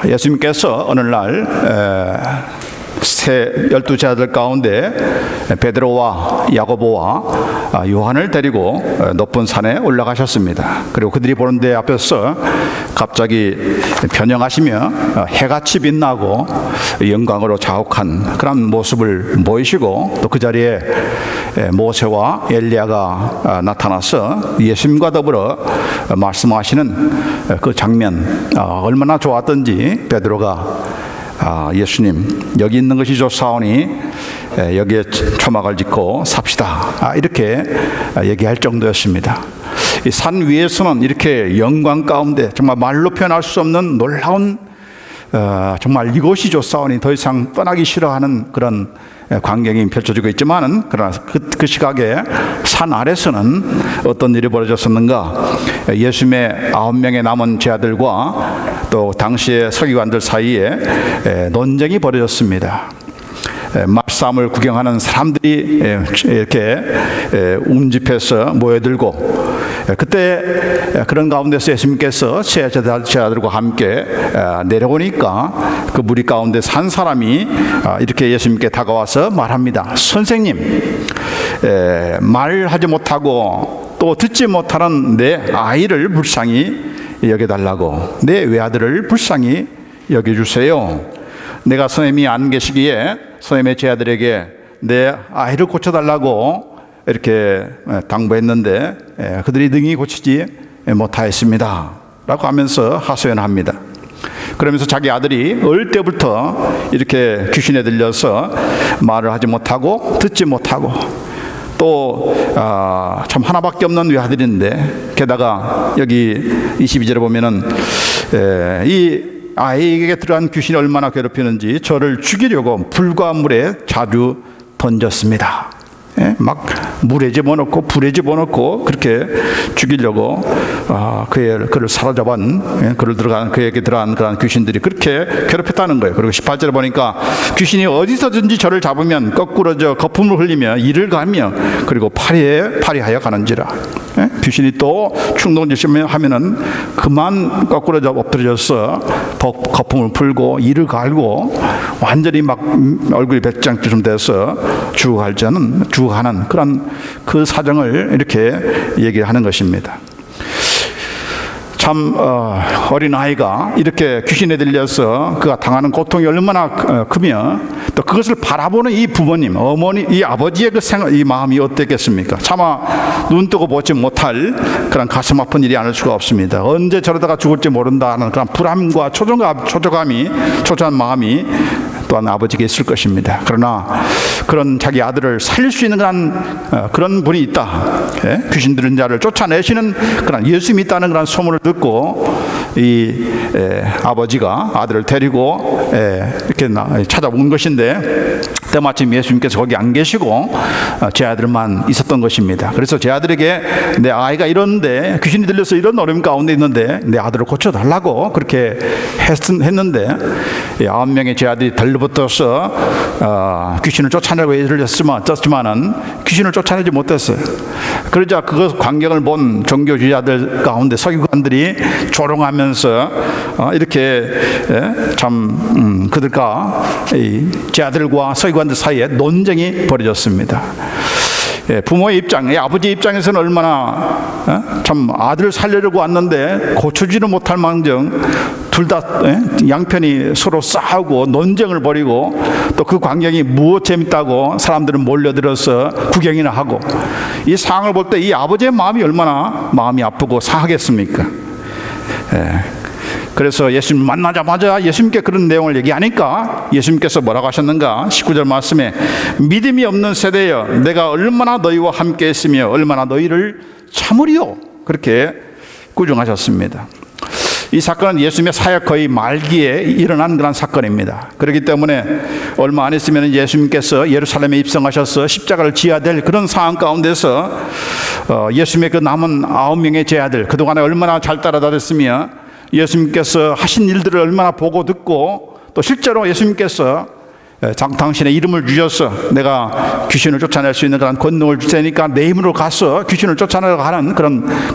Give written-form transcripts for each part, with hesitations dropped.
예수님께서 어느 날 세 12제자들 가운데 베드로와 야고보와 요한을 데리고 높은 산에 올라가셨습니다. 그리고 그들이 보는 데 앞에서 갑자기 변형하시며 해같이 빛나고 영광으로 자욱한 그런 모습을 보이시고, 또 그 자리에 모세와 엘리야가 나타나서 예수님과 더불어 말씀하시는 그 장면, 얼마나 좋았던지 베드로가 예수님, 여기 있는 것이 좋사오니 여기에 초막을 짓고 삽시다, 이렇게 얘기할 정도였습니다. 이 산 위에서는 이렇게 영광 가운데 정말 말로 표현할 수 없는 놀라운, 정말 이곳이 좋사오니 더 이상 떠나기 싫어하는 그런 광경이 펼쳐지고 있지만은, 그러나 그 시각에 산 아래서는 어떤 일이 벌어졌었는가? 예수님의 9명의 남은 제자들과 또 당시의 서기관들 사이에 논쟁이 벌어졌습니다. 말싸움을 구경하는 사람들이 이렇게 운집해서 모여들고, 그때 그런 가운데서 예수님께서 제자들과 함께 내려오니까 그 무리 가운데 한 사람이 이렇게 예수님께 다가와서 말합니다. 선생님, 말하지 못하고 또 듣지 못하는 내 아이를 불쌍히 여겨달라고, 내 외아들을 불쌍히 여겨주세요. 내가 선생님이 안 계시기에 선생님의 제자들에게 내 아이를 고쳐달라고 이렇게 당부했는데 그들이 능히 고치지 못하였습니다 라고 하면서 하소연합니다. 그러면서 자기 아들이 어릴 때부터 이렇게 귀신에 들려서 말을 하지 못하고 듣지 못하고 또 참 하나밖에 없는 외아들인데, 게다가 여기 22절에 보면은 이 아이에게 들어간 귀신이 얼마나 괴롭히는지 저를 죽이려고 불과 물에 자주 던졌습니다. 막 물에 집어넣고 불에 집어넣고 그렇게 죽이려고 그를 사로잡은, 그에게 들어간 그런 귀신들이 그렇게 괴롭혔다는 거예요. 그리고 18절에 보니까 귀신이 어디서든지 저를 잡으면 거꾸로 거품을 흘리며 이를 가며 그리고 파리하여 가는지라. 귀신이 또 충동짓을 하면은 그만 거꾸로 엎드려져서 거품을 풀고 이를 갈고 완전히 막 얼굴이 배짱처럼 돼서 죽어가는 그런 그 사정을 이렇게 얘기하는 것입니다. 참 어린아이가 이렇게 귀신에 들려서 그가 당하는 고통이 얼마나 크며 또 그것을 바라보는 이 부모님, 어머니, 이 아버지의 이 마음이 어땠겠습니까? 차마 눈 뜨고 보지 못할 그런 가슴 아픈 일이 아닐 수가 없습니다. 언제 저러다가 죽을지 모른다는 그런 불안과 초조한 마음이 또한 아버지에게 있을 것입니다. 그러나 그런 자기 아들을 살릴 수 있는 그런 분이 있다, 귀신 들은 자를 쫓아내시는 그런 예수님이 있다는 그런 소문을 듣고 이 아버지가 아들을 데리고 이렇게 찾아온 것인데, 때마침 예수님께서 거기 안 계시고 제 아들만 있었던 것입니다. 그래서 제 아들에게 내 아이가 이런데, 귀신이 들려서 이런 어려움 가운데 있는데 내 아들을 고쳐달라고 그렇게 했는데, 9명의 제 아들이 달려붙어서 귀신을 쫓아내고 애를 졌지만은 귀신을 쫓아내지 못했어요. 그러자 그 광경을 본 종교주의자들 가운데 서기관들이 조롱하면서 이렇게 참 그들과 제 아들과 서기관들 사이에 논쟁이 벌어졌습니다. 부모의 입장, 아버지의 입장에서는 얼마나 참 아들을 살려려고 왔는데 고쳐지는 못할 망정 둘 다 양편이 서로 싸우고 논쟁을 벌이고, 또 그 광경이 무엇 재밌다고 사람들은 몰려들어서 구경이나 하고, 이 상황을 볼 때 이 아버지의 마음이 얼마나 마음이 아프고 상하겠습니까? 그래서 예수님 만나자마자 예수님께 그런 내용을 얘기하니까 예수님께서 뭐라고 하셨는가? 19절 말씀에 믿음이 없는 세대여, 내가 얼마나 너희와 함께 했으며 얼마나 너희를 참으리요, 그렇게 꾸중하셨습니다. 이 사건은 예수님의 사역 거의 말기에 일어난 그런 사건입니다. 그렇기 때문에 얼마 안 있으면 예수님께서 예루살렘에 입성하셔서 십자가를 지어야 될 그런 상황 가운데서 예수님의 그 남은 9명의 제자들, 그동안에 얼마나 잘 따라다녔으며 예수님께서 하신 일들을 얼마나 보고 듣고, 또 실제로 예수님께서 당신의 이름을 주셔서 내가 귀신을 쫓아낼 수 있는 그런 권능을 줄 테니까 내 힘으로 가서 귀신을 쫓아내려고 하는 그런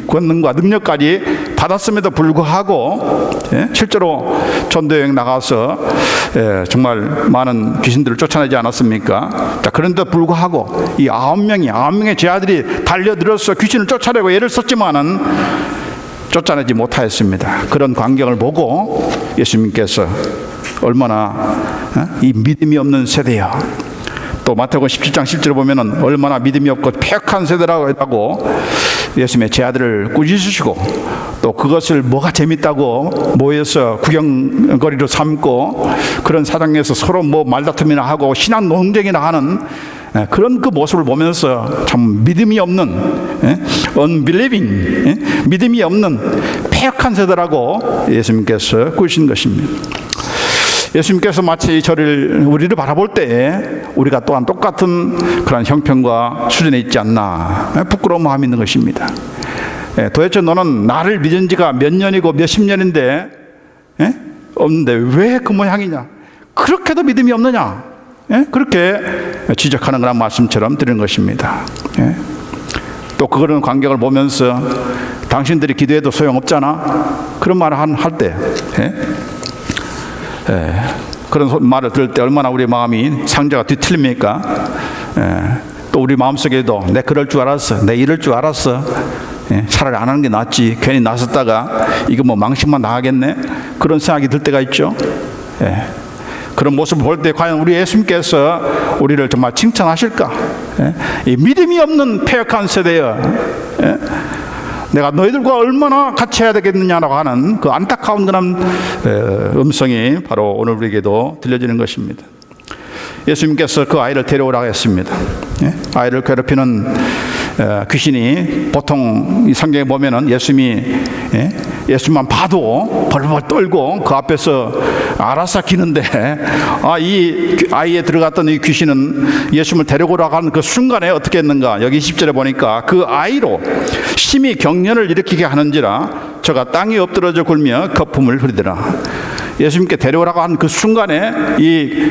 권능과 능력까지 받았음에도 불구하고 실제로 전도여행 나가서 정말 많은 귀신들을 쫓아내지 않았습니까? 자, 그런데도 불구하고 이 9명의 제 아들이 달려들어서 귀신을 쫓아내고 애를 썼지만은 쫓아내지 못하였습니다. 그런 광경을 보고 예수님께서 얼마나 이 믿음이 없는 세대야. 또 마태복음 17장 10절에 보면은 얼마나 믿음이 없고 폐역한 세대라고 예수님의 제 아들을 꾸짖으시고, 또 그것을 뭐가 재밌다고 모여서 구경거리로 삼고 그런 사장에서 서로 뭐 말다툼이나 하고 신앙 논쟁이나 하는 그런 그 모습을 보면서 참 믿음이 없는 unbelieving, 믿음이 없는 폐역한 세대라고 예수님께서 꾸짖으신 것입니다. 예수님께서 마치 우리를 바라볼 때 우리가 또한 똑같은 그런 형편과 수준에 있지 않나 부끄러운 마음이 있는 것입니다. 도대체 너는 나를 믿은 지가 몇 년이고 몇십 년인데 없는데 왜 그 모양이냐? 그렇게도 믿음이 없느냐? 그렇게 지적하는 그런 말씀처럼 드리는 것입니다. 또 그런 광경을 보면서 당신들이 기도해도 소용없잖아, 그런 말을 할 때 그런 말을 들을 때 얼마나 우리 마음이 상자가 뒤틀립니까? 또 우리 마음속에도 내 그럴 줄 알았어, 내 이럴 줄 알았어, 차라리 안 하는 게 낫지, 괜히 나섰다가 이거 뭐 망신만 나가겠네, 그런 생각이 들 때가 있죠. 그런 모습을 볼 때 과연 우리 예수님께서 우리를 정말 칭찬하실까? 이 믿음이 없는 폐역한 세대여, 내가 너희들과 얼마나 같이 해야 되겠느냐라고 하는 그 안타까운 그런 음성이 바로 오늘 우리에게도 들려지는 것입니다. 예수님께서 그 아이를 데려오라고 했습니다. 아이를 괴롭히는 귀신이 보통 이 성경에 보면은 예수님만 봐도 벌벌 떨고 그 앞에서 알아서 기는데, 이 아이에 들어갔던 이 귀신은 예수님을 데려오라고 하는 그 순간에 어떻게 했는가? 여기 10절에 보니까 그 아이로 심히 경련을 일으키게 하는지라 저가 땅에 엎드러져 굴며 거품을 흐리더라. 예수님께 데려오라고 한 그 순간에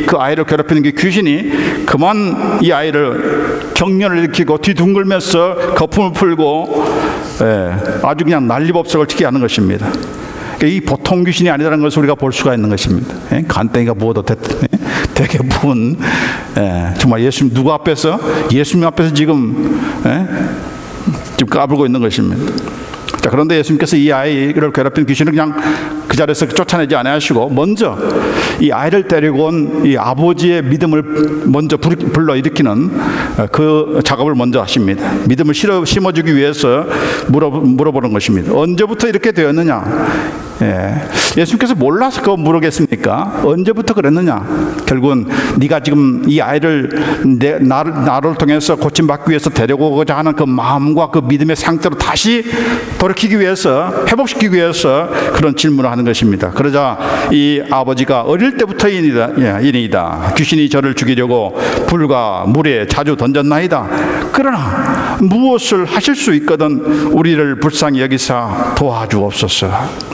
그 아이를 괴롭히는 그 귀신이 그만 이 아이를 경련을 일으키고 뒤둥글면서 거품을 풀고 아주 그냥 난리법석을 치게 하는 것입니다. 이 보통 귀신이 아니라는 것을 우리가 볼 수가 있는 것입니다. 간땡이가 부어도 되게 부은, 정말 예수님 누구 앞에서? 예수님 앞에서 지금 까불고 있는 것입니다. 자, 그런데 예수님께서 이 아이를 괴롭힌 귀신을 그냥 그 자리에서 쫓아내지 않으시고 먼저 이 아이를 데리고 온 이 아버지의 믿음을 먼저 불러일으키는 그 작업을 먼저 하십니다. 믿음을 심어주기 위해서 물어보는 것입니다. 언제부터 이렇게 되었느냐? 예수님께서 몰라서 그거 물으겠습니까? 언제부터 그랬느냐? 결국은 네가 지금 이 아이를 나를 통해서 고침받기 위해서 데려오고자 하는 그 마음과 그 믿음의 상태로 다시 돌이키기 위해서, 회복시키기 위해서 그런 질문을 하는 것입니다. 그러자 이 아버지가 어릴 때부터이니이다. 귀신이 저를 죽이려고 불과 물에 자주 던졌나이다. 그러나 무엇을 하실 수 있거든 우리를 불쌍히 여기사 도와주옵소서.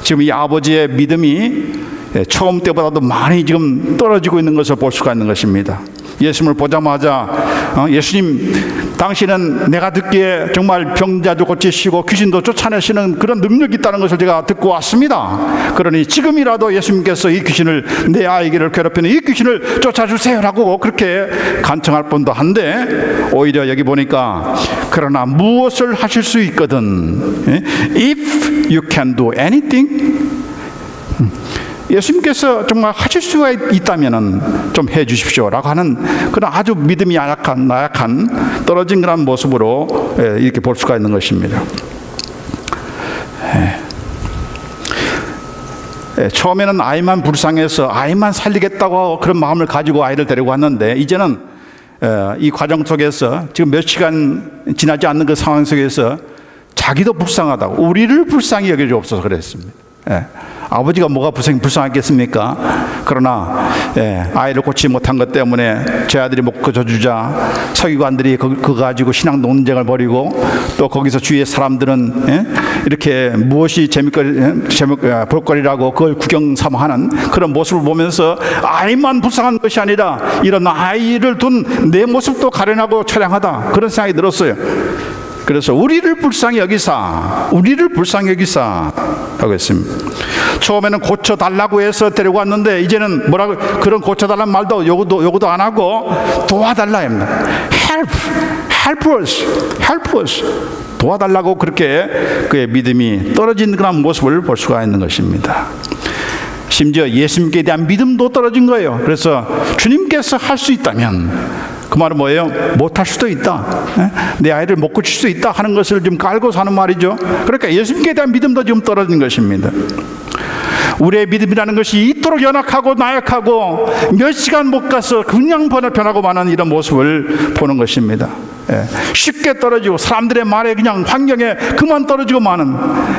지금 이 아버지의 믿음이 처음 때보다도 많이 지금 떨어지고 있는 것을 볼 수가 있는 것입니다. 예수님을 보자마자 예수님, 당신은 내가 듣기에 정말 병자도 고치시고 귀신도 쫓아내시는 그런 능력이 있다는 것을 제가 듣고 왔습니다. 그러니 지금이라도 예수님께서 이 귀신을, 내 아이를 괴롭히는 이 귀신을 쫓아주세요라고 그렇게 간청할 뻔도 한데, 오히려 여기 보니까 그러나 무엇을 하실 수 있거든, if you can do anything, 예수님께서 정말 하실 수가 있다면 좀 해주십시오라고 하는 그런 아주 믿음이 나약한 떨어진 그런 모습으로 이렇게 볼 수가 있는 것입니다. 처음에는 아이만 불쌍해서 아이만 살리겠다고 그런 마음을 가지고 아이를 데리고 왔는데, 이제는 이 과정 속에서 지금 몇 시간 지나지 않는 그 상황 속에서 자기도 불쌍하다고, 우리를 불쌍히 여겨주옵소서 그랬습니다. 아버지가 뭐가 불쌍했겠습니까? 그러나 아이를 고치지 못한 것 때문에 제 아들이 못 고쳐주자 서기관들이 그거 가지고 신앙 논쟁을 벌이고, 또 거기서 주위의 사람들은 이렇게 무엇이 볼거리라고 그걸 구경 삼아하는 그런 모습을 보면서 아이만 불쌍한 것이 아니라 이런 아이를 둔 내 모습도 가련하고 처량하다, 그런 생각이 들었어요. 그래서 우리를 불쌍히 여기사 하고 했습니다. 처음에는 고쳐달라고 해서 데리고 왔는데 이제는 뭐라고, 그런 고쳐달라는 말도 요구도 안 하고 도와달라 합니다. help us 도와달라고, 그렇게 그의 믿음이 떨어진 그런 모습을 볼 수가 있는 것입니다. 심지어 예수님께 대한 믿음도 떨어진 거예요. 그래서 주님께서 할 수 있다면, 그 말은 뭐예요? 못할 수도 있다, 내 아이를 못 고칠 수 있다 하는 것을 좀 깔고 사는 말이죠. 그러니까 예수님께 대한 믿음도 좀 떨어진 것입니다. 우리의 믿음이라는 것이 이토록 연약하고 나약하고 몇 시간 못 가서 그냥 변하고 마는 이런 모습을 보는 것입니다. 쉽게 떨어지고 사람들의 말에 그냥 환경에 그만 떨어지고 마는,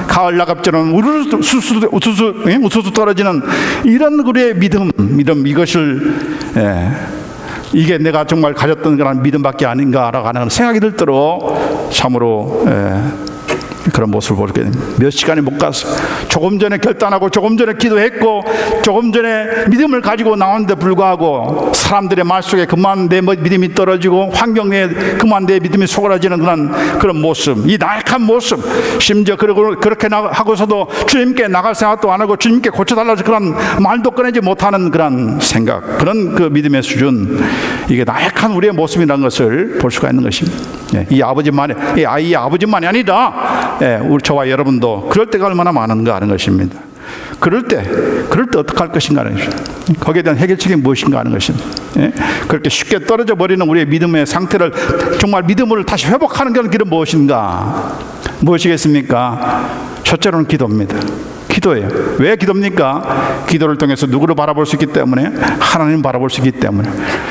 가을 낙엽처럼 우수수 떨어지는 이런 우리의 믿음, 이것을 이게 내가 정말 가졌던 그런 믿음밖에 아닌가라고 하는 생각이 들 때로 참으로 그런 모습을 보게 됩니다. 몇 시간이 못 가서 조금 전에 결단하고 조금 전에 기도했고 조금 전에 믿음을 가지고 나왔는데 불구하고 사람들의 말 속에 그만 내 믿음이 떨어지고 환경에 그만 내 믿음이 소홀해지는 그런 모습, 이 나약한 모습, 심지어 그렇게 하고서도 주님께 나갈 생각도 안 하고 주님께 고쳐달라고 그런 말도 꺼내지 못하는 그런 생각, 그런 그 믿음의 수준, 이게 나약한 우리의 모습이라는 것을 볼 수가 있는 것입니다. 이 아이의 아버지만이 아니라 우리 저와 여러분도 그럴 때가 얼마나 많은가 하는 것입니다. 그럴 때 어떻게 할 것인가 하는 것입니다. 거기에 대한 해결책이 무엇인가 하는 것입니다. 그렇게 쉽게 떨어져 버리는 우리의 믿음의 상태를, 정말 믿음을 다시 회복하는 것은 무엇인가? 무엇이겠습니까? 첫째로는 기도입니다. 기도예요. 왜 기도입니까? 기도를 통해서 누구를 바라볼 수 있기 때문에, 하나님을 바라볼 수 있기 때문에,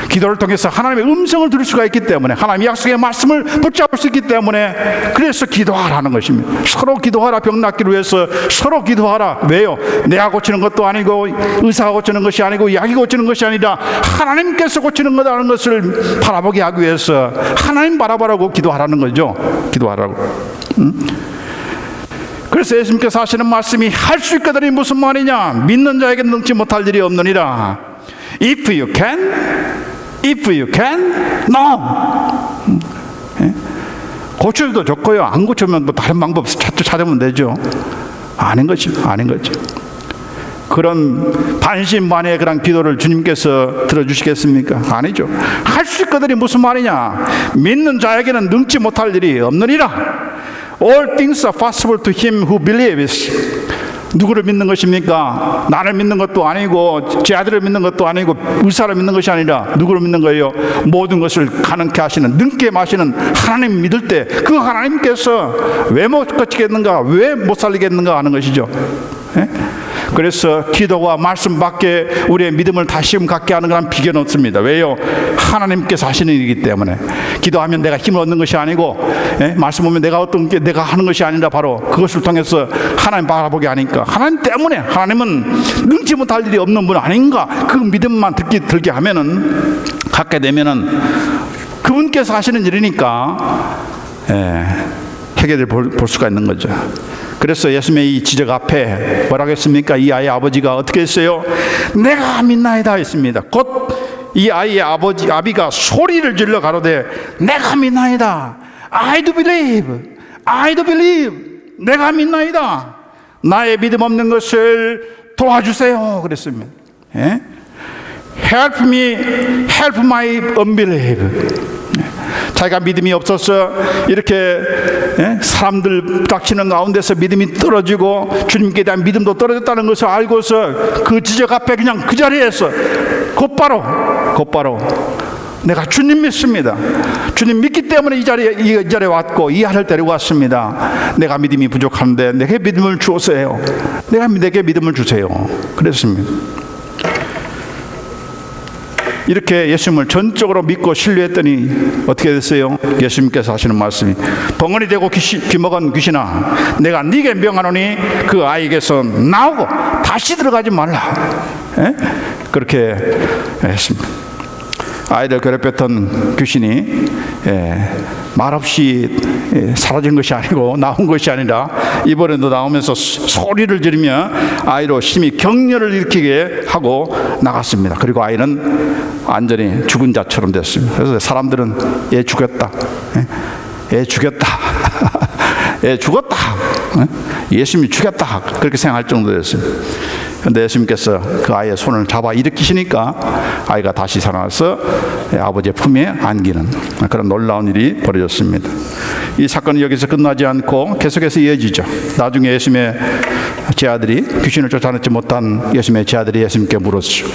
기도를 통해서 하나님의 음성을 들을 수가 있기 때문에, 하나님의 약속의 말씀을 붙잡을 수 있기 때문에, 그래서 기도하라는 것입니다. 서로 기도하라. 병 낫기를 위해서 서로 기도하라. 왜요? 내가 고치는 것도 아니고 의사가 고치는 것이 아니고 약이 고치는 것이 아니라 하나님께서 고치는 거라는 것을 바라보게 하기 위해서 하나님 바라보라고 기도하라는 거죠. 기도하라고. 그래서 예수님께서 하시는 말씀이 할 수 있거든이 무슨 말이냐? 믿는 자에게 능치 못할 일이 없느니라. If you can, no. 고쳐도 좋고요. 안 고치면 뭐 다른 방법 찾으면 되죠. 아닌 거죠. 그런 반신반의 그런 기도를 주님께서 들어주시겠습니까? 아니죠. 할 수 있거든이 무슨 말이냐? 믿는 자에게는 능치 못할 일이 없느니라. All things are possible to him who believes. 누구를 믿는 것입니까? 나를 믿는 것도 아니고 제 아들을 믿는 것도 아니고 의사를 믿는 것이 아니라 누구를 믿는 거예요? 모든 것을 가능케 하시는, 능케 하시는 하나님 믿을 때 그 하나님께서 왜 못 고치겠는가, 왜 못 살리겠는가 하는 것이죠. 그래서 기도와 말씀밖에 우리의 믿음을 다시금 갖게 하는 그런 비결은 없습니다. 왜요? 하나님께서 하시는 일이기 때문에. 기도하면 내가 힘을 얻는 것이 아니고, 말씀 보면 내가 하는 것이 아니라 바로 그것을 통해서 하나님 바라보게 하니까, 하나님 때문에, 하나님은 능치 못할 일이 없는 분 아닌가, 그 믿음만 들게 하면은, 갖게 되면은 그분께서 하시는 일이니까 해결을 볼 수가 있는 거죠. 그래서 예수님의 이 지적 앞에 뭐라고 했습니까? 이 아이의 아버지가 어떻게 했어요? 내가 믿나이다 했습니다. 곧 이 아이의 아비가 소리를 질러 가로되 내가 믿나이다. I do believe. 내가 믿나이다. 나의 믿음 없는 것을 도와주세요. 그랬습니다. Help me, help my unbelief. 자기가 믿음이 없어서 이렇게 사람들 닥치는 가운데서 믿음이 떨어지고 주님께 대한 믿음도 떨어졌다는 것을 알고서 그 지적 앞에 그냥 그 자리에서 곧바로 내가 주님 믿습니다. 주님 믿기 때문에 이 자리에 왔고 이 아이를 데리고 왔습니다. 내가 믿음이 부족한데 내게 믿음을 주세요. 내게 믿음을 주세요. 그랬습니다. 이렇게 예수님을 전적으로 믿고 신뢰했더니 어떻게 됐어요? 예수님께서 하시는 말씀이 벙어리 되고 귀먹은 귀신아, 내가 네게 명하노니 그 아이에게서 나오고 다시 들어가지 말라. 예? 그렇게 했습니다. 아이들 괴롭혔던 귀신이 말없이 사라진 것이 아니고 나온 것이 아니라 이번에도 나오면서 소리를 지르며 아이로 심히 격려를 일으키게 하고 나갔습니다. 그리고 아이는 완전히 죽은 자처럼 됐습니다. 그래서 사람들은 얘 죽였다, 얘 죽였다, 얘 죽었다, 예수님이 죽였다, 그렇게 생각할 정도였어요. 그런데 예수님께서 그 아이의 손을 잡아 일으키시니까 아이가 다시 살아나서 아버지의 품에 안기는 그런 놀라운 일이 벌어졌습니다. 이 사건은 여기서 끝나지 않고 계속해서 이어지죠. 나중에 예수님의 제자들이, 귀신을 쫓아내지 못한 예수님의 제자들이 예수님께 물었죠.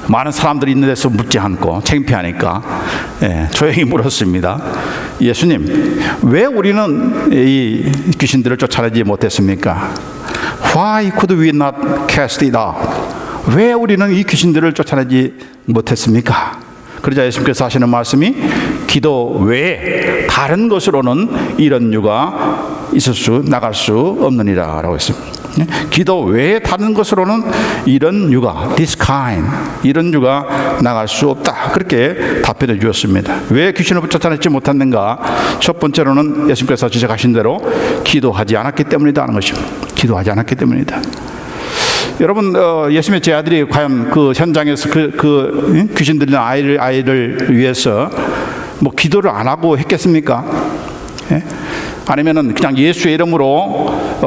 많은 사람들이 있는 데서 묻지 않고 창피하니까 조용히 물었습니다. 예수님, 왜 우리는 이 귀신들을 쫓아내지 못했습니까? Why could we not cast it out? 왜 우리는 이 귀신들을 쫓아내지 못했습니까? 그러자 예수님께서 하시는 말씀이 기도 외에 다른 것으로는 이런 유가 나갈 수 없느니라 라고 했습니다. 기도 외에 다른 것으로는 이런 유가, this kind, 이런 유가 나갈 수 없다, 그렇게 답변해 주었습니다. 왜 귀신을 쫓아내지 못했는가? 첫 번째로는 예수님께서 지적하신 대로 기도하지 않았기 때문이다 하는 것입니다. 기도하지 않았기 때문이다. 여러분, 예수님의 제자들이 과연 그 현장에서 귀신 들린 아이를 위해서 뭐 기도를 안 하고 했겠습니까? 예? 아니면은 그냥 예수의 이름으로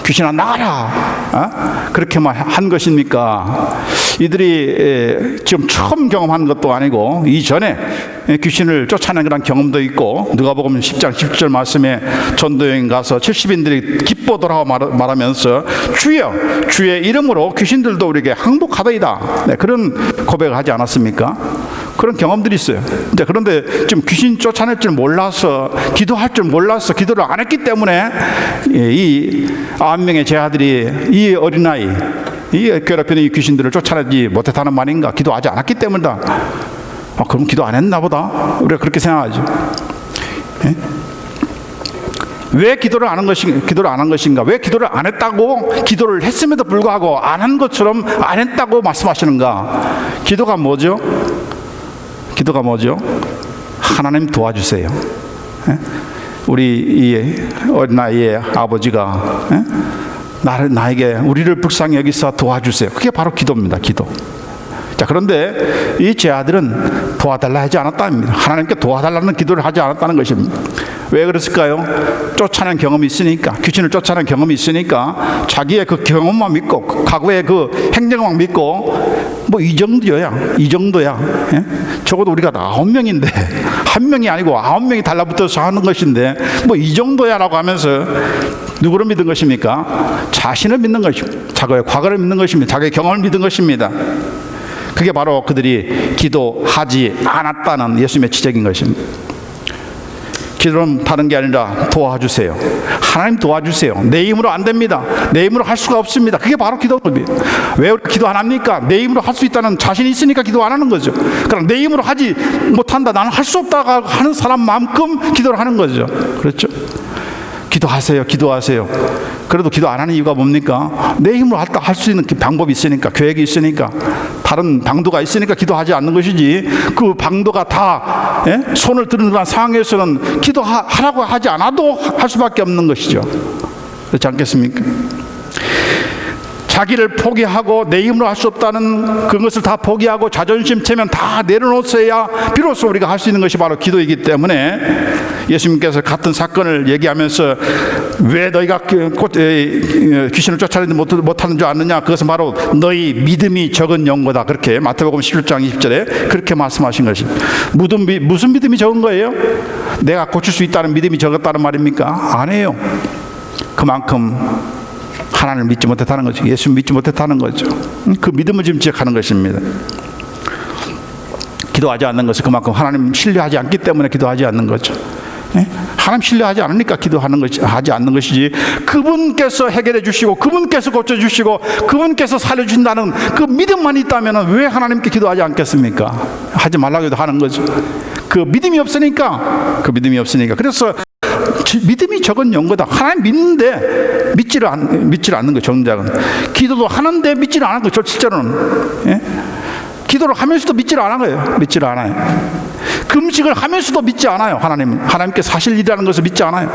귀신아 나가라, 그렇게만 한 것입니까? 이들이 지금 처음 경험한 것도 아니고 이전에 귀신을 쫓아낸 그런 경험도 있고, 누가복음 10장 10절 말씀에 전도여행 가서 70인들이 기뻐더라고 말하면서 주여, 주의 이름으로 귀신들도 우리에게 항복하더이다, 그런 고백을 하지 않았습니까? 그런 경험들이 있어요. 그런데 지금 귀신 쫓아낼 줄 몰라서, 기도할 줄 몰라서 기도를 안 했기 때문에 이 9명의 제자들이 이 어린아이, 이 괴롭히는 이 귀신들을 쫓아내지 못했다는 말인가? 기도하지 않았기 때문이다. 그럼 기도 안 했나 보다, 우리가 그렇게 생각하죠. 예? 왜 기도를 안 한 것인가? 왜 기도를 안 했다고, 기도를 했음에도 불구하고 안 한 것처럼 안 했다고 말씀하시는가? 기도가 뭐죠? 기도가 뭐죠? 하나님 도와주세요. 예? 우리 이 어린아이의 아버지가 나에게 우리를 불쌍히 여기서 도와주세요. 그게 바로 기도입니다. 기도. 자, 그런데 이 제자들은 도와달라 하지 않았답니다. 하나님께 도와달라는 기도를 하지 않았다는 것입니다. 왜 그랬을까요? 쫓아낸 경험이 있으니까, 귀신을 쫓아낸 경험이 있으니까 자기의 그 경험만 믿고, 과거의 그 행정만 믿고, 뭐 이 정도야. 예? 적어도 우리가 9명인데 1명이 아니고 9명이 달라붙어서 하는 것인데 뭐 이 정도야라고 하면서 누구를 믿은 것입니까? 자신을 믿는 것입니다. 자기의 과거를 믿는 것입니다. 자기의 경험을 믿은 것입니다. 그게 바로 그들이 기도하지 않았다는 예수님의 지적인 것입니다. 기도는 다른 게 아니라 도와주세요. 하나님 도와주세요. 내 힘으로 안 됩니다. 내 힘으로 할 수가 없습니다. 그게 바로 기도입니다. 왜 기도 안 합니까? 내 힘으로 할 수 있다는 자신이 있으니까 기도 안 하는 거죠. 그럼 내 힘으로 하지 못한다, 나는 할 수 없다 하는 사람만큼 기도를 하는 거죠. 그렇죠? 기도하세요. 그래도 기도 안 하는 이유가 뭡니까? 내 힘으로 할 수 있는 방법이 있으니까, 계획이 있으니까, 다른 방도가 있으니까 기도하지 않는 것이지, 그 방도가 다 손을 드는 그런 상황에서는 기도하라고 하지 않아도 할 수밖에 없는 것이죠. 그렇지 않겠습니까? 자기를 포기하고 내 힘으로 할 수 없다는 그것을 다 포기하고 자존심 체면 다 내려놓았어야 비로소 우리가 할 수 있는 것이 바로 기도이기 때문에 예수님께서 같은 사건을 얘기하면서 왜 너희가 귀신을 쫓아내지 못하는 줄 아느냐? 그것은 바로 너희 믿음이 적은 영거다. 그렇게 마태복음 11장 20절에 그렇게 말씀하신 것입니다. 무슨 믿음이 적은 거예요? 내가 고칠 수 있다는 믿음이 적었다는 말입니까? 아니에요. 그만큼 하나님을 믿지 못했다는 거죠. 예수 믿지 못했다는 거죠. 그 믿음을 지금 지적하는 것입니다. 기도하지 않는 것은 그만큼 하나님 신뢰하지 않기 때문에 기도하지 않는 거죠. 하나님 신뢰하지 않으니까 하지 않는 것이지, 그분께서 해결해 주시고 그분께서 고쳐주시고 그분께서 살려준다는 그 믿음만 있다면 왜 하나님께 기도하지 않겠습니까? 하지 말라고 해도 하는 거죠. 그 믿음이 없으니까. 그래서 믿음이 적은 연고다. 하나님 믿는데 믿지를 않는 거 정작은. 기도도 하는데 믿지를 않은 거죠. 실제로는. 예? 기도를 하면서도 믿지를 않은 거예요. 믿지를 않아요. 금식을 하면서도 믿지 않아요. 하나님께 사실 일이라는 것을 믿지 않아요.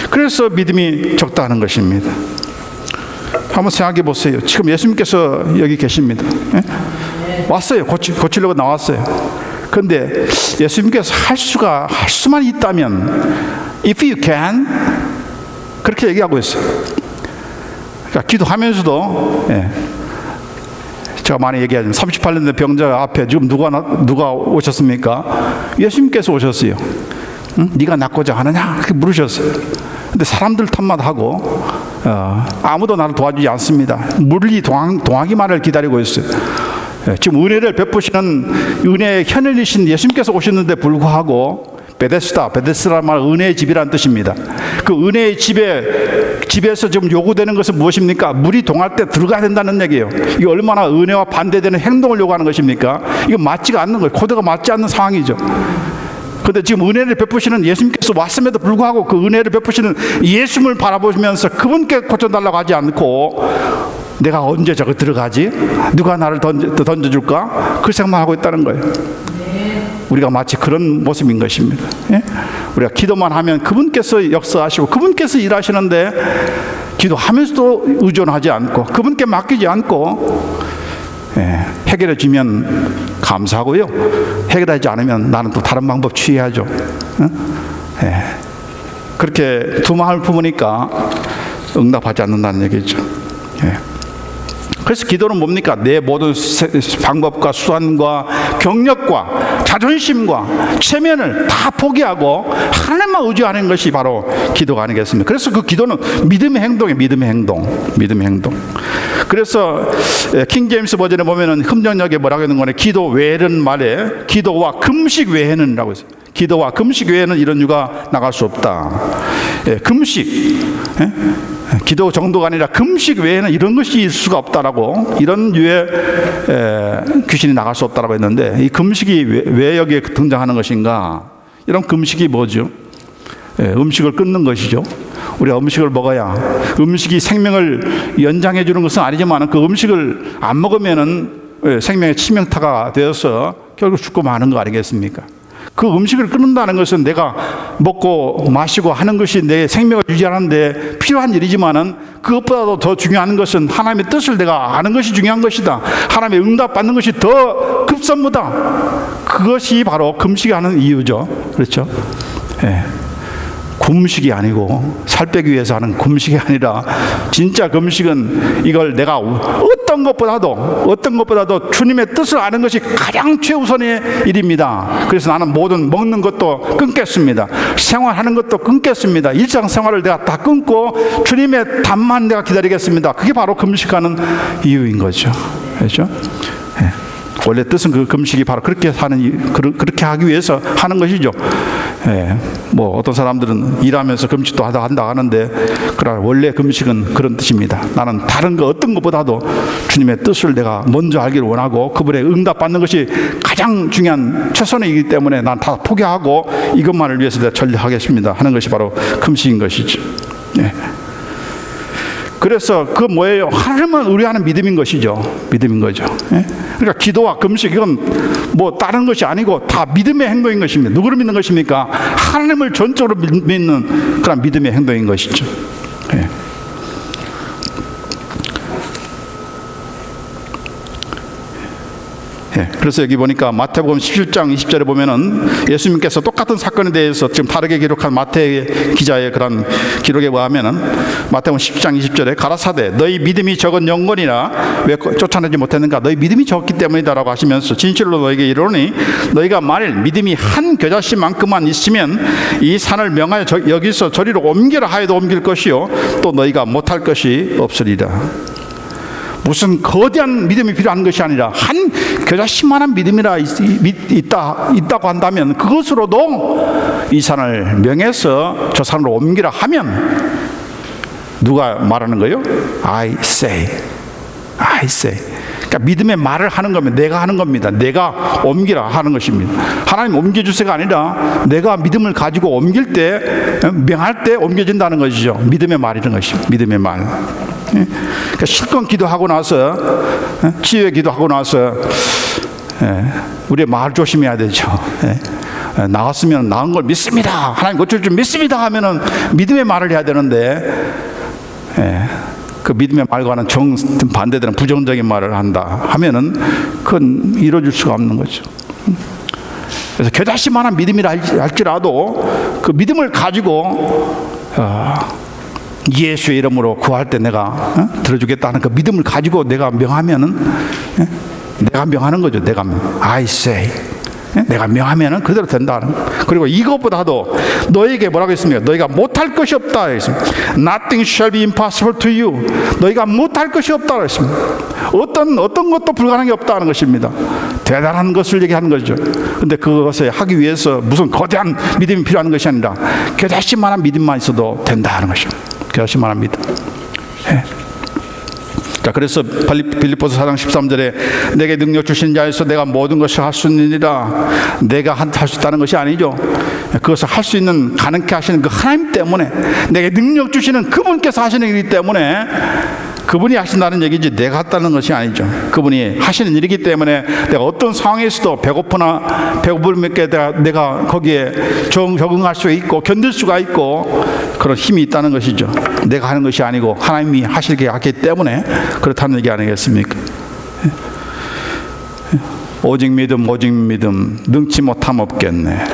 그래서 믿음이 적다는 것입니다. 한번 생각해 보세요. 지금 예수님께서 여기 계십니다. 예? 왔어요. 고치려고 나왔어요. 그런데 예수님께서 할 수만 있다면 if you can 그렇게 얘기하고 있어요. 그러니까 기도하면서도 제가 많이 얘기하지만 38년 된 병자 앞에 지금 누가 오셨습니까? 예수님께서 오셨어요. 응? 네가 낫고자 하느냐? 그렇게 물으셨어요. 근데 사람들 탓만 하고 아무도 나를 도와주지 않습니다. 물리 동하기만을 기다리고 있어요. 지금 은혜를 베푸시는 은혜의 현현이신 예수님께서 오셨는데 불구하고 베데스다라는 말 은혜의 집이라는 뜻입니다. 그 은혜의 집에서 지금 요구되는 것은 무엇입니까? 물이 동할 때 들어가야 된다는 얘기예요. 이게 얼마나 은혜와 반대되는 행동을 요구하는 것입니까? 이거 맞지가 않는 거예요. 코드가 맞지 않는 상황이죠. 그런데 지금 은혜를 베푸시는 예수님께서 왔음에도 불구하고 그 은혜를 베푸시는 예수님을 바라보시면서 그분께 고쳐달라고 하지 않고 내가 언제 저거 들어가지? 누가 나를 던져줄까? 그 생각만 하고 있다는 거예요. 우리가 마치 그런 모습인 것입니다. 예? 우리가 기도만 하면 그분께서 역사하시고 그분께서 일하시는데 기도하면서도 의존하지 않고 그분께 맡기지 않고 해결해 주면 감사하고요. 해결하지 않으면 나는 또 다른 방법 취해야죠. 그렇게 두 마음을 품으니까 응답하지 않는다는 얘기죠. 그래서 기도는 뭡니까? 내 모든 방법과 수단과 경력과 자존심과 체면을 다 포기하고 하나님만 의지하는 것이 바로 기도가 아니겠습니까? 그래서 그 기도는 믿음의 행동이에요. 믿음의 행동. 그래서 킹 제임스 버전에 보면은 흠정역에 뭐라고 하는 거냐? 기도 외에는 말에 기도와 금식 외에는 라고 했어요. 기도와 금식 외에는 이런 유가 나갈 수 없다. 금식. 기도 정도가 아니라 금식 외에는 이런 것이 있을 수가 없다라고 이런 유의 귀신이 나갈 수 없다라고 했는데 이 금식이 왜 여기에 등장하는 것인가? 이런 금식이 뭐죠? 음식을 끊는 것이죠. 우리가 음식을 먹어야 음식이 생명을 연장해 주는 것은 아니지만 그 음식을 안 먹으면은 생명의 치명타가 되어서 결국 죽고 마는 거 아니겠습니까? 그 음식을 끊는다는 것은 내가 먹고 마시고 하는 것이 내 생명을 유지하는데 필요한 일이지만은 그것보다도 더 중요한 것은 하나님의 뜻을 내가 아는 것이 중요한 것이다. 하나님의 응답 받는 것이 더 급선무다. 그것이 바로 금식이 하는 이유죠. 그렇죠? 금식이 아니고 살 빼기 위해서 하는 금식이 아니라 진짜 금식은 이걸 내가 어떤 것보다도 주님의 뜻을 아는 것이 가장 최우선의 일입니다. 그래서 나는 모든 먹는 것도 끊겠습니다. 생활하는 것도 끊겠습니다. 일상생활을 내가 다 끊고 주님의 답만 내가 기다리겠습니다. 그게 바로 금식하는 이유인 거죠. 그렇죠? 원래 뜻은 그 금식이 바로 그렇게 하기 위해서 하는 것이죠. 뭐 어떤 사람들은 일하면서 금식도 한다 하는데 그러나 원래 금식은 그런 뜻입니다. 나는 다른 거 어떤 것보다도 주님의 뜻을 내가 먼저 알기를 원하고 그분의 응답 받는 것이 가장 중요한 최선이기 때문에 난 다 포기하고 이것만을 위해서 내가 전력하겠습니다 하는 것이 바로 금식인 것이죠. 그래서 그 뭐예요? 하나님만 의뢰하는 믿음인 것이죠. 믿음인 거죠. 그러니까 기도와 금식 이건 뭐 다른 것이 아니고 다 믿음의 행동인 것입니다. 누구를 믿는 것입니까? 하나님을 전적으로 믿는 그런 믿음의 행동인 것이죠. 그래서 여기 보니까 마태복음 17장 20절에 보면은 예수님께서 똑같은 사건에 대해서 지금 다르게 기록한 마태 기자의 그런 기록에 의하면은 마태복음 17장 20절에 가라사대 너희 믿음이 적은 영혼이나 왜 쫓아내지 못했는가? 너희 믿음이 적기 때문이다라고 하시면서 진실로 너희에게 이르노니 너희가 만일 믿음이 한 겨자씨만큼만 있으면 이 산을 명하여 여기서 저리로 옮기라 하여도 옮길 것이요 또 너희가 못할 것이 없으리라. 무슨 거대한 믿음이 필요한 것이 아니라 한 겨자씨만한 믿음이라 있다고 한다면 그것으로도 이 산을 명해서 저 산으로 옮기라 하면 누가 말하는 거예요? I say. 그러니까 믿음의 말을 하는 겁니다. 내가 하는 겁니다. 내가 옮기라 하는 것입니다. 하나님 옮겨주세요가 아니라 내가 믿음을 가지고 옮길 때, 명할 때 옮겨진다는 것이죠. 믿음의 말이라는 것입니다. 믿음의 말. 그러니까 실컷 기도하고 나서, 치유의 기도하고 나서 우리의 말 조심해야 되죠. 나왔으면 나은 걸 믿습니다. 하나님 고칠 줄 믿습니다 하면은 믿음의 말을 해야 되는데, 그 믿음의 말과는 정반대되는 부정적인 말을 한다 하면은 그건 이루어질 수가 없는 거죠. 그래서 겨자씨만한 믿음이라 할지라도 그 믿음을 가지고 예수의 이름으로 구할 때 내가 들어주겠다는 그 믿음을 가지고 내가 명하면은, 내가 명하는 거죠. 내가 I say, 내가 명하면은 그대로 된다는. 그리고 이것보다도 너에게 뭐라고 했습니까? 너희가 못할 것이 없다 했습니다. Nothing shall be impossible to you. 너희가 못할 것이 없다 했습니다. 어떤 것도 불가능이 없다는 것입니다. 대단한 것을 얘기하는 거죠. 근데 그것을 하기 위해서 무슨 거대한 믿음이 필요한 것이 아니라 겨자씨만한 믿음만 있어도 된다는 것입니다. 겨자씨만한 믿음. 자, 그래서 빌립보서 4장 13절에 내게 능력 주신 자에서 내가 모든 것을 할 수 있느니라. 내가 할 수 있다는 것이 아니죠. 그것을 할 수 있는, 가능케 하시는 그 하나님 때문에, 내게 능력 주시는 그분께서 하시는 일이기 때문에 그분이 하신다는 얘기지 내가 했다는 것이 아니죠. 그분이 하시는 일이기 때문에 내가 어떤 상황에서도 배고프나 배고플게 내가 거기에 적응할 수 있고 견딜 수가 있고 그런 힘이 있다는 것이죠. 내가 하는 것이 아니고 하나님이 하시게 하기 때문에 그렇다는 얘기 아니겠습니까? 오직 믿음, 오직 믿음, 능치 못함 없겠네.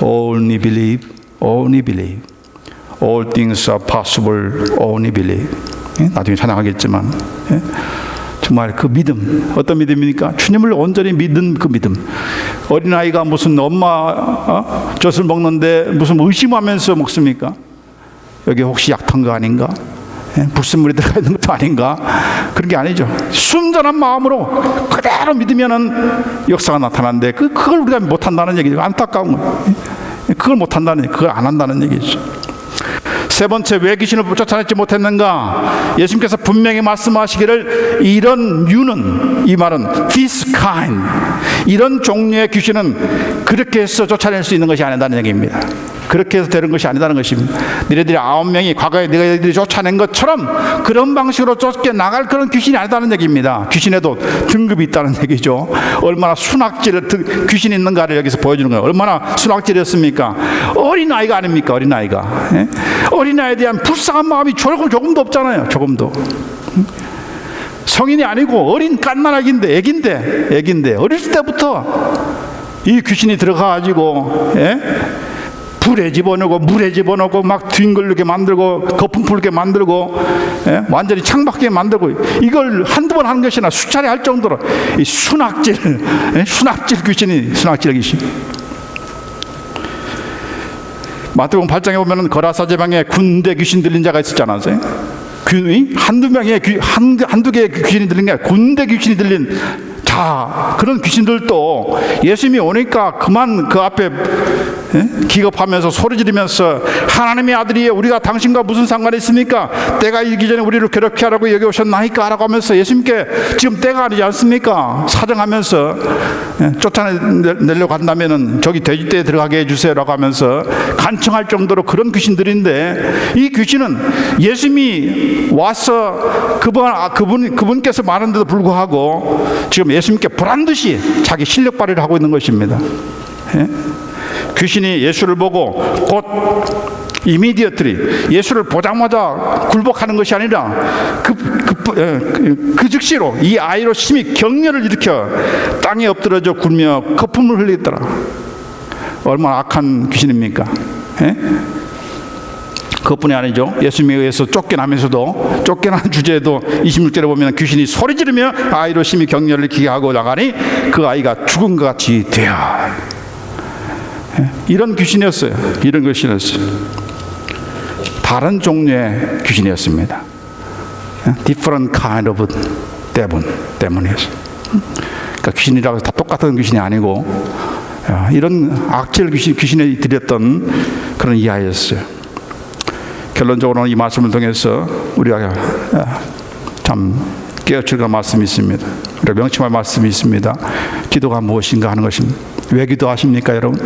Only believe, only believe. All things are possible, only believe. 나중에 찬양하겠지만, 정말 그 믿음, 어떤 믿음입니까? 주님을 온전히 믿는 그 믿음. 어린아이가 무슨 엄마 젖을 먹는데 무슨 의심하면서 먹습니까? 여기 혹시 약탄 거 아닌가? 불순물이 들어가 있는 것도 아닌가? 그런 게 아니죠. 순전한 마음으로 그대로 믿으면은 역사가 나타나는데 그걸 우리가 못한다는 얘기죠. 안타까운 거예요. 그걸 못한다는 얘기, 그걸 안 한다는 얘기죠. 세 번째, 왜 귀신을 쫓아내지 못했는가? 예수님께서 분명히 말씀하시기를 이런 류는, 이 말은 this kind, 이런 종류의 귀신은 그렇게 해서 쫓아낼 수 있는 것이 아니다는 얘기입니다. 그렇게 해서 되는 것이 아니다는 것입니다. 너희들이 9명이 과거에 너희들이 쫓아낸 것처럼 그런 방식으로 쫓겨나갈 그런 귀신이 아니다는 얘기입니다. 귀신에도 등급이 있다는 얘기죠. 얼마나 순학질 귀신이 있는가를 여기서 보여주는 거예요. 얼마나 순학질이었습니까? 어린아이가 아닙니까? 어린아이가. 어린아이에 대한 불쌍한 마음이 조금도 없잖아요. 조금도. 성인이 아니고 어린 갓난아기인데, 애기인데 어릴 때부터 이 귀신이 들어가가지고 불에 집어넣고 물에 집어넣고 막 뒹굴게 만들고 거품 불게 만들고 완전히 창밖에 만들고, 이걸 한두 번 하는 것이 아니라 수차례 할 정도로 이 순학질 귀신이, 순학질 귀신. 마태복음 8장에 보면은 거라사 지방에 군대 귀신 들린 자가 있었잖아요. 한두 개의 귀신이 들린 게 아니라 군대 귀신이 들린 자, 그런 귀신들도 예수님이 오니까 그만 그 앞에 기겁하면서 소리 지르면서 하나님의 아들이에요, 우리가 당신과 무슨 상관이 있습니까? 때가 이르기 전에 우리를 괴롭게 하라고 여기 오셨나이까? 라고 하면서 예수님께 지금 때가 아니지 않습니까? 사정하면서 쫓아내려고 한다면은 저기 돼지떼에 들어가게 해주세요 라고 하면서 간청할 정도로 그런 귀신들인데, 이 귀신은 예수님이 와서 그분께서 말하는데도 불구하고 지금 예수님께 보란듯이 자기 실력 발휘를 하고 있는 것입니다. 귀신이 예수를 보고 곧 immediately 예수를 보자마자 굴복하는 것이 아니라 그 즉시로 이 아이로 심히 격려를 일으켜 땅에 엎드러져 굴며 거품을 흘리더라. 얼마나 악한 귀신입니까? 그것뿐이 아니죠. 예수님에 의해서 쫓겨나면서도, 쫓겨난 주제에도 26절에 보면 귀신이 소리 지르며 아이로 심히 격려를 일으키게 하고 나가니 그 아이가 죽은 것 같이 되어. 이런 귀신이었어요. 이런 귀신이었어요. 다른 종류의 귀신이었습니다. Different kind of 데몬이었어요. 그러니까 귀신이라고 해서 다 똑같은 귀신이 아니고 이런 악질 귀신이 들였던 그런 이하였어요. 결론적으로는 이 말씀을 통해서 우리가 참 깨우칠 말씀이 있습니다. 우리가 명심할 말씀이 있습니다. 기도가 무엇인가 하는 것입니다. 왜 기도하십니까, 여러분?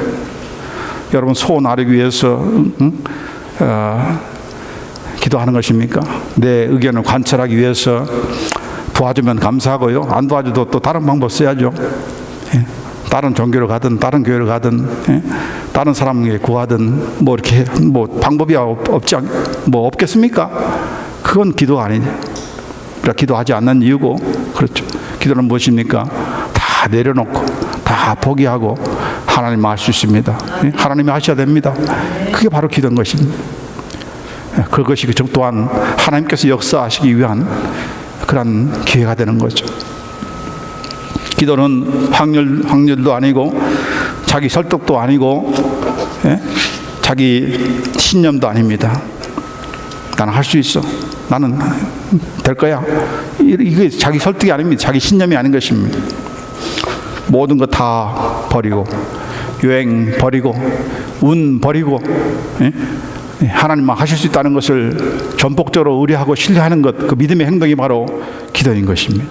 여러분 소원 아르기 위해서 기도하는 것입니까? 내 의견을 관철하기 위해서 도와주면 감사하고요. 안 도와줘도 또 다른 방법 써야죠. 예. 다른 종교를 가든 다른 교회를 가든 예. 다른 사람에게 구하든 뭐 이렇게 뭐 방법이 없겠습니까? 그건 기도가 아니죠. 우리가 기도하지 않는 이유고 그렇죠. 기도는 무엇입니까? 다 내려놓고 다 포기하고 하나님 할 수 있습니다. 예. 하나님이 하셔야 됩니다. 그게 바로 기도인 것입니다. 예. 그것이 또한 하나님께서 역사하시기 위한 그런 기회가 되는 거죠. 기도는 확률도 아니고 자기 설득도 아니고 예? 자기 신념도 아닙니다. 나는 할 수 있어. 나는 될 거야. 이게 자기 설득이 아닙니다. 자기 신념이 아닌 것입니다. 모든 거 다 버리고 여행 버리고 운 버리고 예? 하나님만 하실 수 있다는 것을 전폭적으로 의뢰하고 신뢰하는 것, 그 믿음의 행동이 바로 기도인 것입니다.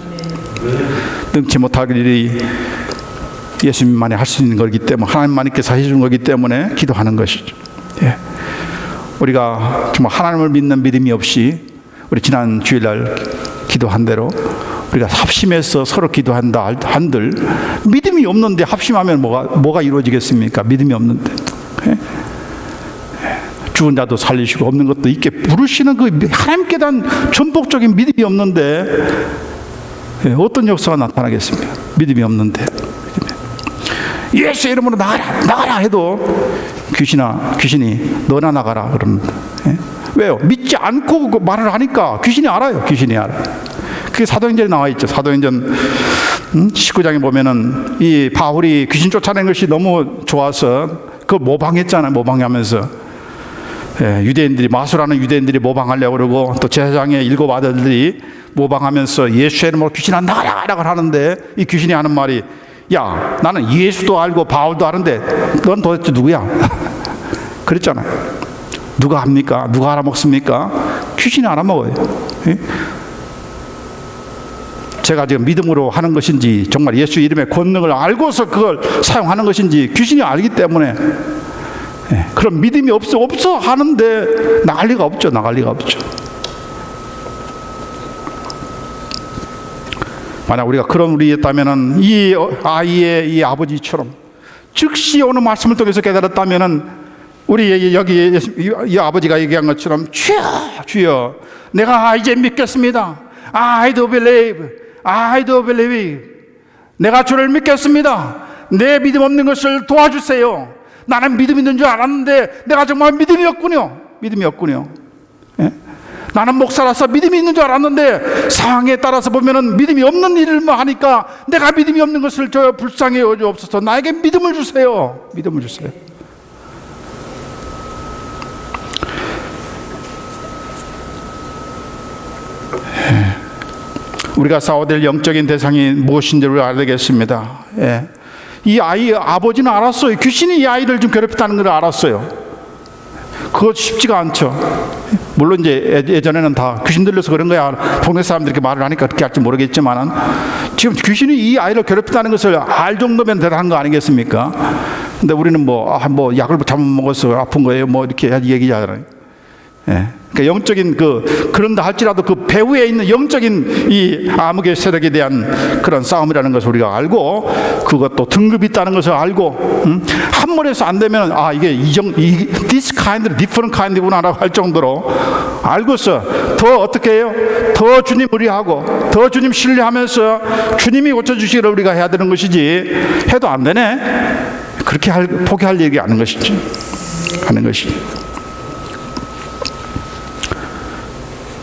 능치 못할 일이 예수님만이 할 수 있는 거기 때문에, 하나님만께서 해주는 거기 때문에 기도하는 것이죠. 예. 우리가 정말 하나님을 믿는 믿음이 없이 우리 지난 주일날 기도한 대로 우리가 합심해서 서로 기도한다 한들 믿음이 없는데 합심하면 뭐가 이루어지겠습니까? 믿음이 없는데. 예? 죽은 자도 살리시고 없는 것도 있게 부르시는 그 하나님께 대한 전폭적인 믿음이 없는데 어떤 역사가 나타나겠습니까? 믿음이 없는데. 예수 이름으로 나가라 해도 귀신이 너나 나가라 그럽니다. 왜요? 믿지 않고 그 말을 하니까 귀신이 알아요. 귀신이 알아요. 그게 사도행전에 나와 있죠. 사도행전 19장에 보면은 이 바울이 귀신 쫓아낸 것이 너무 좋아서 그걸 모방했잖아요. 모방하면서 유대인들이, 마술하는 유대인들이 모방하려고 그러고 또 제사장의 7 아들들이 모방하면서 예수의 이름으로 귀신아 나가라 하는데 이 귀신이 하는 말이, 야, 나는 예수도 알고 바울도 아는데 넌 도대체 누구야? 그랬잖아요. 누가 합니까? 누가 알아먹습니까? 귀신이 알아먹어요. 제가 지금 믿음으로 하는 것인지 정말 예수 이름의 권능을 알고서 그걸 사용하는 것인지 귀신이 알기 때문에 그럼 믿음이 없어 하는데 나갈 리가 없죠. 만약 우리가 그런 우리였다면은 이 아이의 이 아버지처럼 즉시 오늘 말씀을 통해서 깨달았다면은 우리 여기 이 아버지가 얘기한 것처럼 주여 내가 이제 믿겠습니다. I do believe. 내가 주를 믿겠습니다. 내 믿음 없는 것을 도와주세요. 나는 믿음 있는 줄 알았는데 내가 정말 믿음이 없군요. 예? 나는 목사라서 믿음이 있는 줄 알았는데 상황에 따라서 보면은 믿음이 없는 일만 하니까 내가 믿음이 없는 것을 저 불쌍히 여주옵소서. 나에게 믿음을 주세요. 예. 우리가 싸워야 될 영적인 대상이 무엇인지를 알아야 되겠습니다. 예. 이 아이의 아버지는 알았어요. 귀신이 이 아이를 좀 괴롭혔다는 걸 알았어요. 그거 쉽지가 않죠. 물론 이제 예전에는 다 귀신 들려서 그런 거야. 동네 사람들이 이렇게 말을 하니까 그렇게 할지 모르겠지만은 지금 귀신이 이 아이를 괴롭혔다는 것을 알 정도면 대단한 거 아니겠습니까? 근데 우리는 뭐 약을 잘못 먹어서 아픈 거예요. 뭐 이렇게 얘기하잖아요. 예. 그러니까 영적인 그런다 할지라도 그 배후에 있는 영적인 이 암흑의 세력에 대한 그런 싸움이라는 것을 우리가 알고 그것도 등급이 있다는 것을 알고 한 번에서 안 되면 이게 this kind, different kind구나라고 할 정도로 알고서 더 어떻게 해요? 더 주님 의뢰하고 더 주님 신뢰하면서 주님이 고쳐주시기를 우리가 해야 되는 것이지 해도 안 되네? 그렇게 포기할 얘기 하는 것이지.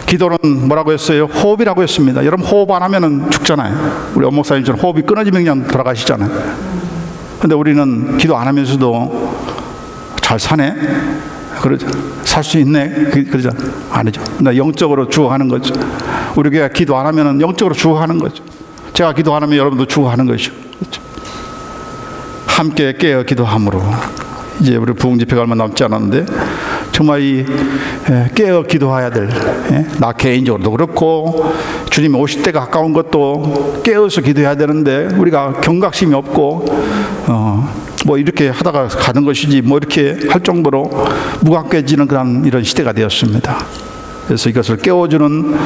기도는 뭐라고 했어요? 호흡이라고 했습니다. 여러분 호흡 안 하면은 죽잖아요. 우리 엄목사님처럼 호흡이 끊어지면 그냥 돌아가시잖아요. 근데 우리는 기도 안 하면서도 잘 사네? 그러죠. 살 수 있네? 그러죠. 아니죠. 영적으로 죽어가는 거죠. 우리 교회가 기도 안 하면은 영적으로 죽어가는 거죠. 제가 기도 안 하면 여러분도 죽어가는 것이죠. 그렇죠. 함께 깨어 기도함으로 이제 우리 부흥 집회가 얼마 남지 않았는데 정말 깨어 기도해야 될, 나 개인적으로도 그렇고 주님이 오실 때가 가까운 것도 깨어서 기도해야 되는데 우리가 경각심이 없고 뭐 이렇게 하다가 가는 것이지 뭐 이렇게 할 정도로 무감해지는 이런 시대가 되었습니다. 그래서 이것을 깨워주는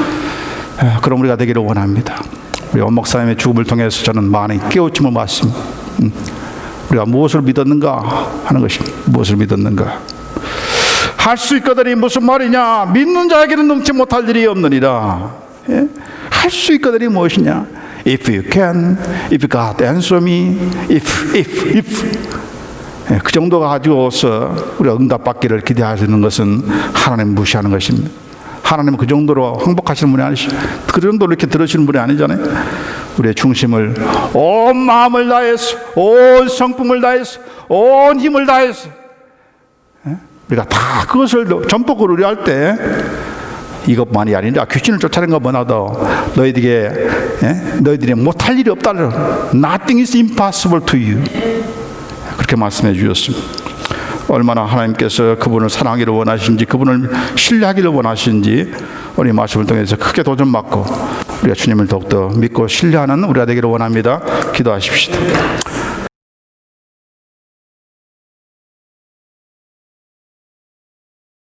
그런 우리가 되기를 원합니다. 우리 원 목사님의 죽음을 통해서 저는 많이 깨우침을 받습니다. 우리가 무엇을 믿었는가 하는 것이, 무엇을 믿었는가. 할 수 있거든이 무슨 말이냐? 믿는 자에게는 능치 못할 일이 없느니라. 할 수 있거든이 무엇이냐? If you can, if God answer me, if. 그 정도 가지고서 우리가 응답받기를 기대하시는 것은 하나님 무시하는 것입니다. 하나님은 그 정도로 항복하시는 분이 아니시죠. 그 정도로 이렇게 들으시는 분이 아니잖아요. 우리의 중심을 온 마음을 다해서, 온 성품을 다해서, 온 힘을 다해서 우리가 다 그것을 전폭으로 우려할 때 이것만이 아니라 귀신을 쫓아내는 것보다도 너희들이 못할 일이 없다. Nothing is impossible to you. 그렇게 말씀해 주셨습니다. 얼마나 하나님께서 그분을 사랑하기를 원하시는지, 그분을 신뢰하기를 원하시는지 우리 말씀을 통해서 크게 도전받고 우리가 주님을 더욱더 믿고 신뢰하는 우리가 되기를 원합니다. 기도하십시다.